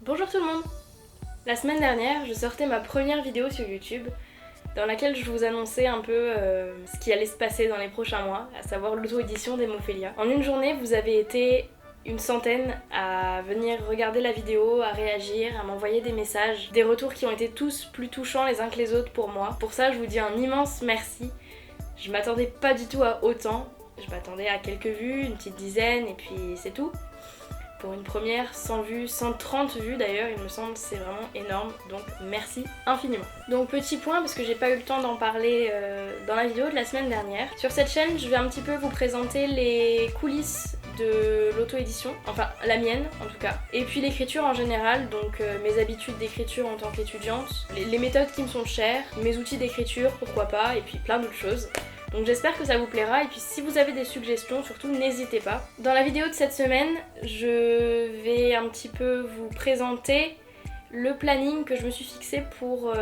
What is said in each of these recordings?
Bonjour tout le monde! La semaine dernière, je sortais ma première vidéo sur YouTube dans laquelle je vous annonçais un peu ce qui allait se passer dans les prochains mois, à savoir l'auto-édition d'Hémophilia. En une journée, vous avez été une centaine à venir regarder la vidéo, à réagir, à m'envoyer des messages, des retours qui ont été tous plus touchants les uns que les autres pour moi. Pour ça, je vous dis un immense merci. Je m'attendais pas du tout à autant. Je m'attendais à quelques vues, une petite dizaine, et puis c'est tout. Pour une première, 100 vues, 130 vues d'ailleurs, il me semble, c'est vraiment énorme, donc merci infiniment. Donc petit point, parce que j'ai pas eu le temps d'en parler dans la vidéo de la semaine dernière. Sur cette chaîne, je vais un petit peu vous présenter les coulisses de l'auto-édition, enfin la mienne en tout cas, et puis l'écriture en général, donc mes habitudes d'écriture en tant qu'étudiante, les méthodes qui me sont chères, mes outils d'écriture, pourquoi pas, et puis plein d'autres choses. Donc j'espère que ça vous plaira, et puis si vous avez des suggestions, surtout n'hésitez pas. Dans la vidéo de cette semaine, je vais un petit peu vous présenter le planning que je me suis fixé pour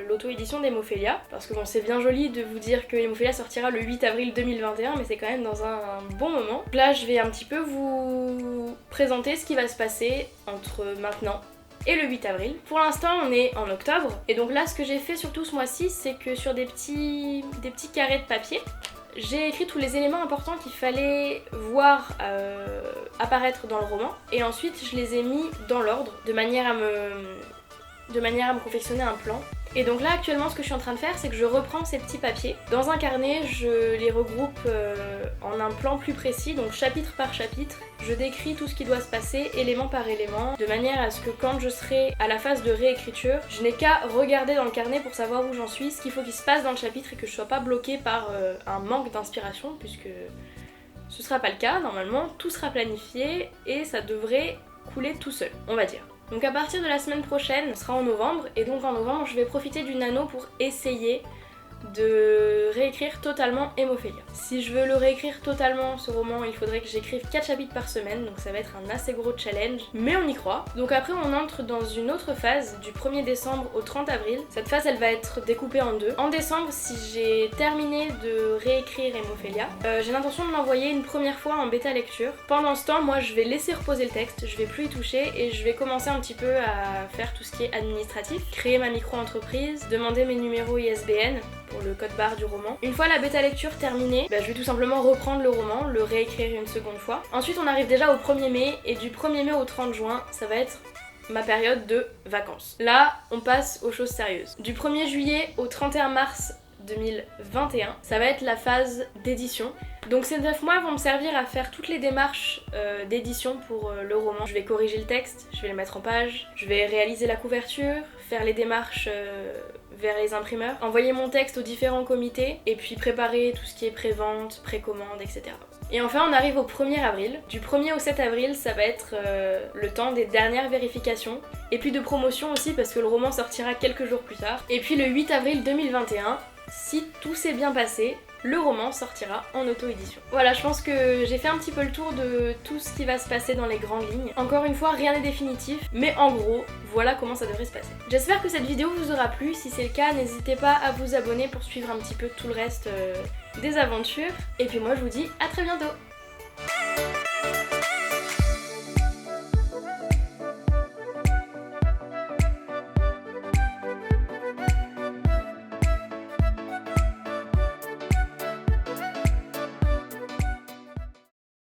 l'auto-édition d'Hémophilia. Parce que bon, c'est bien joli de vous dire que Hémophilia sortira le 8 avril 2021, mais c'est quand même dans un bon moment. Là, je vais un petit peu vous présenter ce qui va se passer entre maintenant et le 8 avril. Pour l'instant on est en octobre, et donc là ce que j'ai fait surtout ce mois-ci, c'est que sur des petits carrés de papier, j'ai écrit tous les éléments importants qu'il fallait voir apparaître dans le roman, et ensuite je les ai mis dans l'ordre, de manière à me confectionner un plan. Et donc là actuellement ce que je suis en train de faire, c'est que je reprends ces petits papiers. Dans un carnet, je les regroupe en un plan plus précis, donc chapitre par chapitre. Je décris tout ce qui doit se passer, élément par élément, de manière à ce que quand je serai à la phase de réécriture, je n'ai qu'à regarder dans le carnet pour savoir où j'en suis, ce qu'il faut qu'il se passe dans le chapitre, et que je sois pas bloquée par un manque d'inspiration, puisque ce sera pas le cas. Normalement tout sera planifié et ça devrait couler tout seul, on va dire. Donc à partir de la semaine prochaine, on sera en novembre, et donc en novembre je vais profiter du nano pour essayer de réécrire totalement Hémophilia. Si je veux le réécrire totalement, ce roman, il faudrait que j'écrive 4 chapitres par semaine, donc ça va être un assez gros challenge, mais on y croit. Donc après on entre dans une autre phase, du 1er décembre au 30 avril. Cette phase elle va être découpée en deux. En décembre, si j'ai terminé de réécrire Hémophilia, j'ai l'intention de l'envoyer une première fois en bêta lecture. Pendant ce temps, moi je vais laisser reposer le texte, je vais plus y toucher, et je vais commencer un petit peu à faire tout ce qui est administratif, créer ma micro-entreprise, demander mes numéros ISBN pour le code barre du roman. Une fois la bêta lecture terminée, je vais tout simplement reprendre le roman, le réécrire une seconde fois. Ensuite on arrive déjà au 1er mai, et du 1er mai au 30 juin, ça va être ma période de vacances. Là, on passe aux choses sérieuses. Du 1er juillet au 31 mars 2021, ça va être la phase d'édition. Donc ces 9 mois vont me servir à faire toutes les démarches d'édition pour le roman. Je vais corriger le texte, je vais le mettre en page, je vais réaliser la couverture, faire les démarches vers les imprimeurs, envoyer mon texte aux différents comités, et puis préparer tout ce qui est pré-vente, précommande, etc. Et enfin on arrive au 1er avril. Du 1er au 7 avril, ça va être le temps des dernières vérifications, et puis de promotion aussi, parce que le roman sortira quelques jours plus tard. Et puis le 8 avril 2021, si tout s'est bien passé, le roman sortira en auto-édition. Voilà, je pense que j'ai fait un petit peu le tour de tout ce qui va se passer dans les grandes lignes. Encore une fois, rien n'est définitif, mais en gros, voilà comment ça devrait se passer. J'espère que cette vidéo vous aura plu. Si c'est le cas, n'hésitez pas à vous abonner pour suivre un petit peu tout le reste des aventures. Et puis moi, je vous dis à très bientôt!